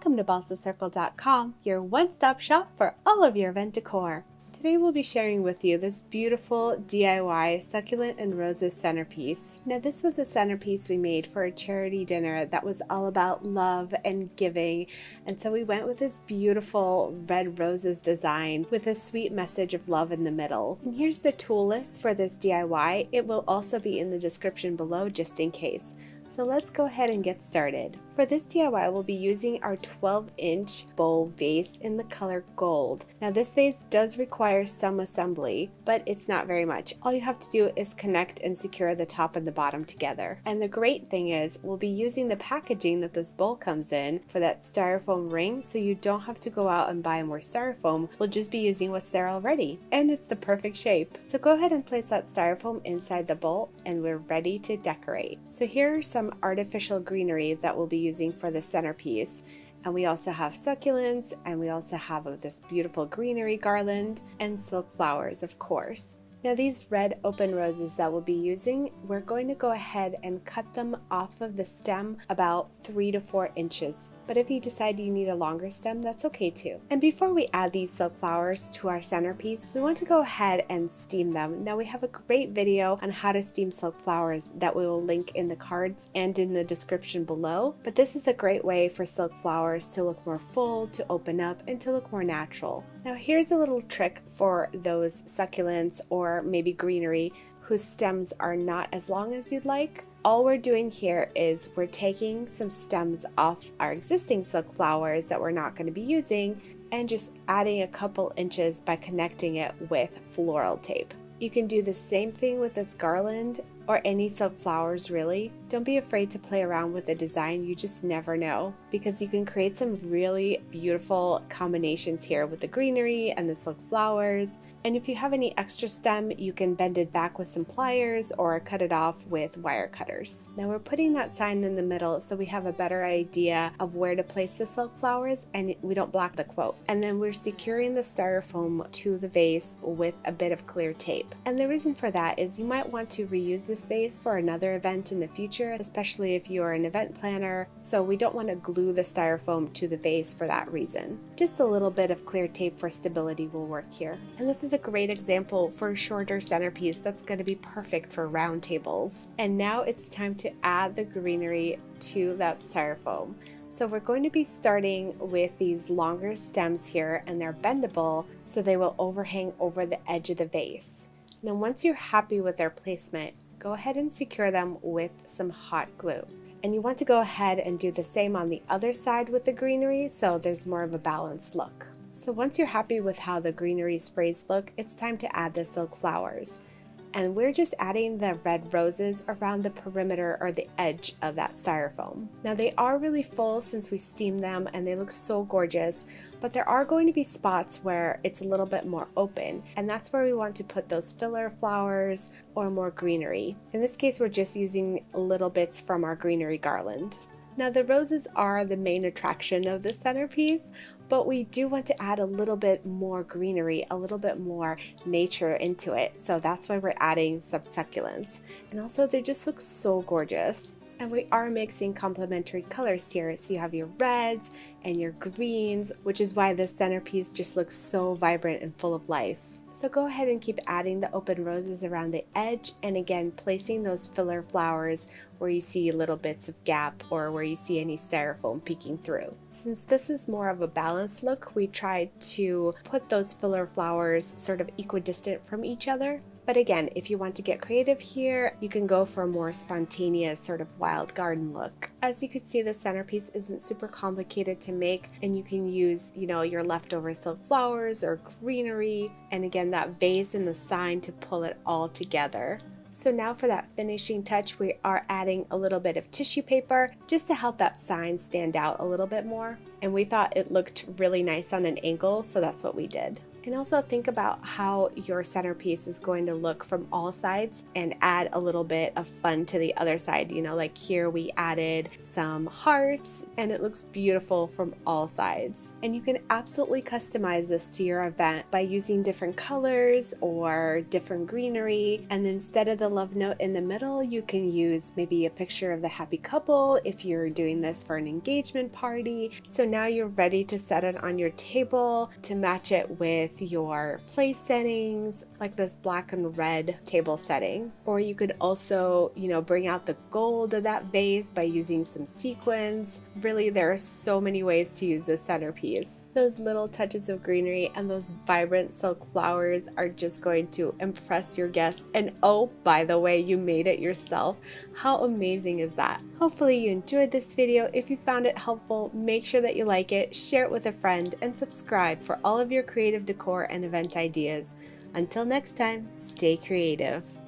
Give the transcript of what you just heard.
Welcome to BalsaCircle.com, your one-stop shop for all of your event decor. Today we'll be sharing with you this beautiful DIY succulent and roses centerpiece. Now this was a centerpiece we made for a charity dinner that was all about love and giving, and so we went with this beautiful red roses design with a sweet message of love in the middle. And here's the tool list for this DIY. It will also be in the description below just in case. So let's go ahead and get started. For this DIY, we'll be using our 12-inch bowl vase in the color gold. Now this vase does require some assembly, but it's not very much. All you have to do is connect and secure the top and the bottom together. And the great thing is, we'll be using the packaging that this bowl comes in for that styrofoam ring, so you don't have to go out and buy more styrofoam. We'll just be using what's there already. And it's the perfect shape. So go ahead and place that styrofoam inside the bowl, and we're ready to decorate. So here are some artificial greenery that we'll be using for the centerpiece, and we also have succulents, and we also have this beautiful greenery garland and silk flowers, of course. Now these red open roses that we'll be using, we're going to go ahead and cut them off of the stem about 3 to 4 inches. But if you decide you need a longer stem, that's okay too. And before we add these silk flowers to our centerpiece, we want to go ahead and steam them. Now we have a great video on how to steam silk flowers that we will link in the cards and in the description below. But this is a great way for silk flowers to look more full, to open up, and to look more natural. Now here's a little trick for those succulents or maybe greenery whose stems are not as long as you'd like. All we're doing here is we're taking some stems off our existing silk flowers that we're not going to be using and just adding a couple inches by connecting it with floral tape. You can do the same thing with this garland or any silk flowers really. Don't be afraid to play around with the design, you just never know, because you can create some really beautiful combinations here with the greenery and the silk flowers. And if you have any extra stem, you can bend it back with some pliers or cut it off with wire cutters. Now we're putting that sign in the middle so we have a better idea of where to place the silk flowers and we don't block the quote. And then we're securing the styrofoam to the vase with a bit of clear tape. And the reason for that is you might want to reuse this vase for another event in the future, especially if you are an event planner, so we don't want to glue the styrofoam to the vase for that reason. Just a little bit of clear tape for stability will work here. And this is a great example for a shorter centerpiece that's going to be perfect for round tables. And now it's time to add the greenery to that styrofoam. So we're going to be starting with these longer stems here, and they're bendable so they will overhang over the edge of the vase. Now once you're happy with their placement, go ahead and secure them with some hot glue. And you want to go ahead and do the same on the other side with the greenery so there's more of a balanced look. So once you're happy with how the greenery sprays look, it's time to add the silk flowers. And we're just adding the red roses around the perimeter or the edge of that styrofoam. Now they are really full since we steamed them and they look so gorgeous, but there are going to be spots where it's a little bit more open, and that's where we want to put those filler flowers or more greenery. In this case, we're just using little bits from our greenery garland. Now the roses are the main attraction of the centerpiece, but we do want to add a little bit more greenery, a little bit more nature into it. So that's why we're adding some succulents. And also they just look so gorgeous. And we are mixing complementary colors here. So you have your reds and your greens, which is why this centerpiece just looks so vibrant and full of life. So go ahead and keep adding the open roses around the edge, and again placing those filler flowers where you see little bits of gap or where you see any styrofoam peeking through. Since this is more of a balanced look, we tried to put those filler flowers sort of equidistant from each other. But again, if you want to get creative here, you can go for a more spontaneous sort of wild garden look. As you can see, the centerpiece isn't super complicated to make, and you can use, your leftover silk flowers or greenery, and again, that vase and the sign to pull it all together. So now for that finishing touch, we are adding a little bit of tissue paper just to help that sign stand out a little bit more. And we thought it looked really nice on an angle, so that's what we did. And also think about how your centerpiece is going to look from all sides and add a little bit of fun to the other side. You know, like here we added some hearts and it looks beautiful from all sides. And you can absolutely customize this to your event by using different colors or different greenery. And instead of the love note in the middle, you can use maybe a picture of the happy couple if you're doing this for an engagement party. So now you're ready to set it on your table to match it with your place settings, like this black and red table setting. Or you could also, bring out the gold of that vase by using some sequins. Really, there are so many ways to use this centerpiece. Those little touches of greenery and those vibrant silk flowers are just going to impress your guests. And oh, by the way, you made it yourself. How amazing is that? Hopefully you enjoyed this video. If you found it helpful, make sure that you like it, share it with a friend, and subscribe for all of your creative decor and event ideas. Until next time, stay creative.